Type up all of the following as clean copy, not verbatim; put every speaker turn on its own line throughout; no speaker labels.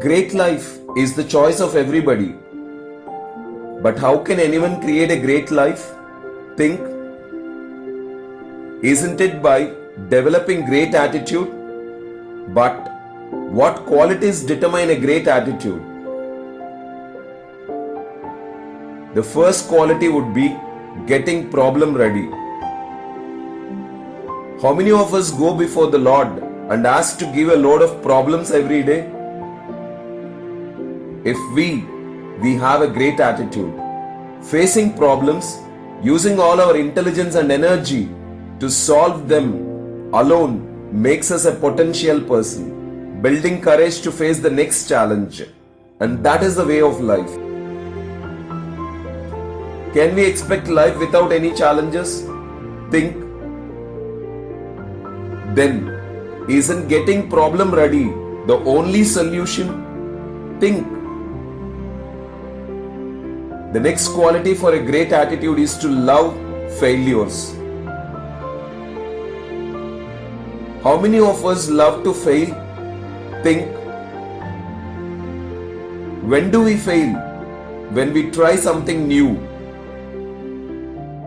Great life is the choice of everybody. But how can anyone create a great life? Think. Isn't it by developing great attitude? But what qualities determine a great attitude? The first quality would be getting problem ready. How many of us go before the Lord and ask to give a load of problems every day? If we have a great attitude, facing problems, using all our intelligence and energy to solve them alone makes us a potential person, building courage to face the next challenge. And that is the way of life. Can we expect life without any challenges? Think. Then, isn't getting problem ready the only solution? Think. The next quality for a great attitude is to love failures. How many of us love to fail? Think. When do we fail? When we try something new.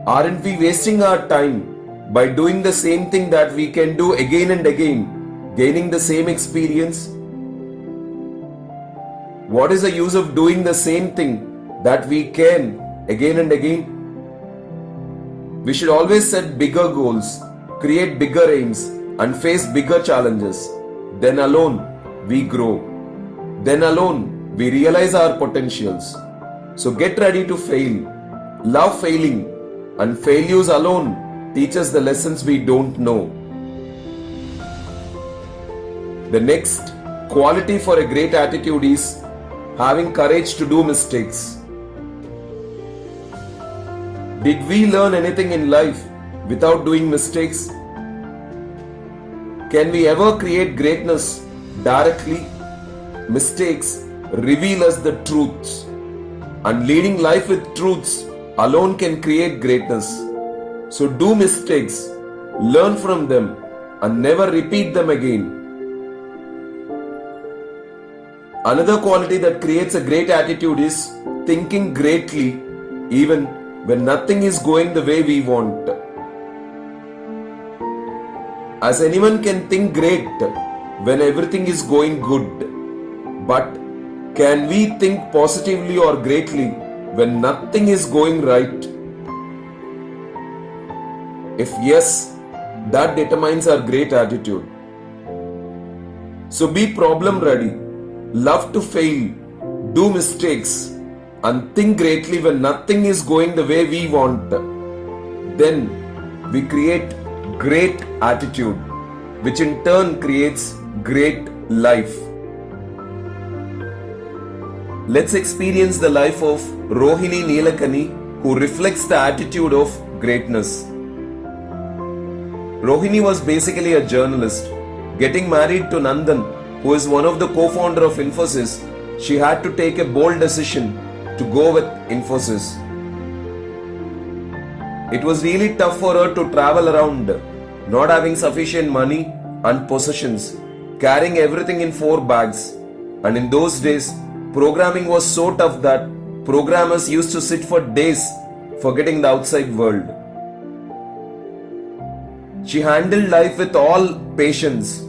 Aren't we wasting our time by doing the same thing that we can do again and again, gaining the same experience? What is the use of doing the same thing that we can again and again? We should always set bigger goals, create bigger aims, and face bigger challenges. Then alone we grow. Then alone we realize our potentials. So get ready to fail. Love failing, and failures alone teach us the lessons we don't know. The next quality for a great attitude is having courage to do mistakes. Did we learn anything in life without doing mistakes? Can we ever create greatness directly? Mistakes reveal us the truths, and leading life with truths alone can create greatness. So do mistakes, learn from them, and never repeat them again. Another quality that creates a great attitude is thinking greatly even when nothing is going the way we want. As anyone can think great when everything is going good. But can we think positively or greatly when nothing is going right? If yes, that determines our great attitude. So be problem ready, love to fail, do mistakes, and think greatly when nothing is going the way we want. Then we create great attitude, which in turn creates great life. Let's experience the life of Rohini Nilekani, who reflects the attitude of greatness. Rohini was basically a journalist. Getting married to Nandan, who is one of the co-founder of Infosys, she had to take a bold decision to go with Infosys. It was really tough for her to travel around, not having sufficient money and possessions, carrying everything in 4 bags. And in those days, programming was so tough that programmers used to sit for days forgetting the outside world. She handled life with all patience,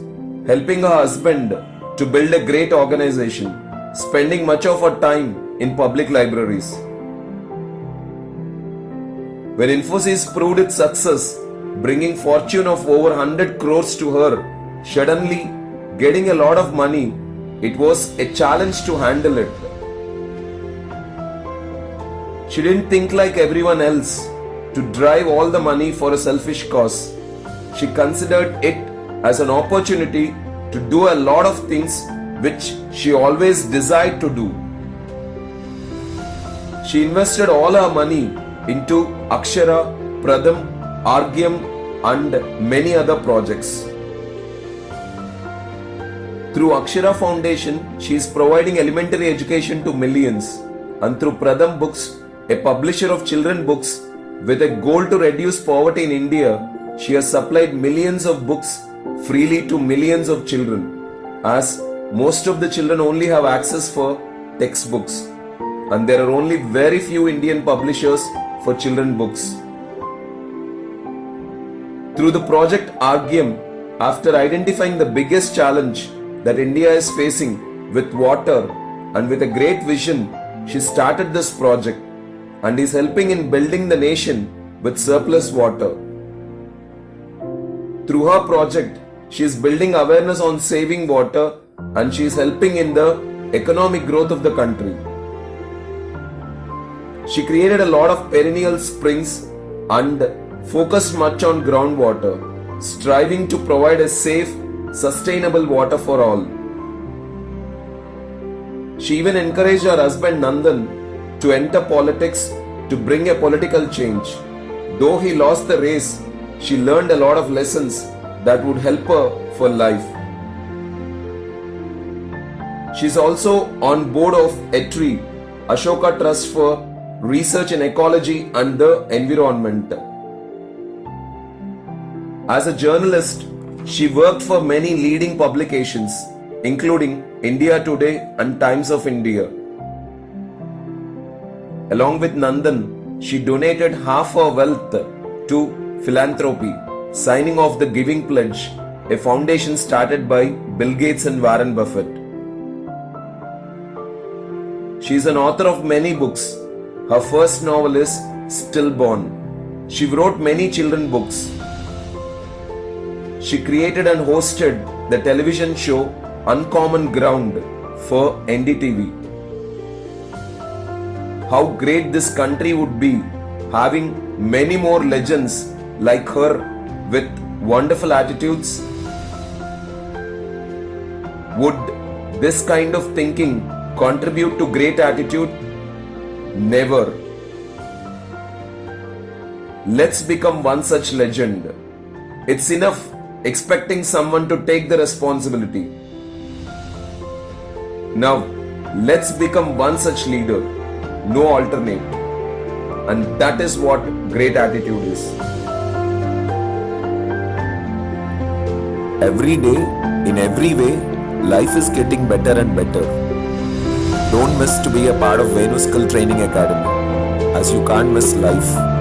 helping her husband to build a great organization, spending much of her time in public libraries. When Infosys proved its success, bringing fortune of over 100 crores to her, suddenly getting a lot of money, it was a challenge to handle it. She didn't think like everyone else to drive all the money for a selfish cause. She considered it as an opportunity to do a lot of things which she always desired to do. She invested all her money into Akshara, Pradham, Argyam, and many other projects. Through Akshara Foundation, she is providing elementary education to millions, and through Pradham Books, a publisher of children books with a goal to reduce poverty in India, she has supplied millions of books freely to millions of children. As most of the children only have access for textbooks, and there are only very few Indian publishers for children books. Through the project Argyam, after identifying the biggest challenge that India is facing with water, and with a great vision, she started this project and is helping in building the nation with surplus water. Through her project, she is building awareness on saving water and she is helping in the economic growth of the country. She created a lot of perennial springs and focused much on groundwater, striving to provide a safe, sustainable water for all. She even encouraged her husband Nandan to enter politics to bring a political change. Though he lost the race, she learned a lot of lessons that would help her for life. She is also on board of ETRI, Ashoka Trust for Research in Ecology and the Environment. As a journalist, she worked for many leading publications, including India Today and Times of India. Along with Nandan, she donated half her wealth to philanthropy, signing off the Giving Pledge, a foundation started by Bill Gates and Warren Buffett. She is an author of many books. Her first novel is Stillborn. She wrote many children books. She created and hosted the television show Uncommon Ground for NDTV. How great this country would be having many more legends like her with wonderful attitudes. Would this kind of thinking contribute to great attitude? Never. Let's become one such legend. It's enough expecting someone to take the responsibility. Now, let's become one such leader, no alternate. And that is what great attitude is.
Every day, in every way, life is getting better and better. Don't miss to be a part of Venus Skill Training Academy, as you can't miss life.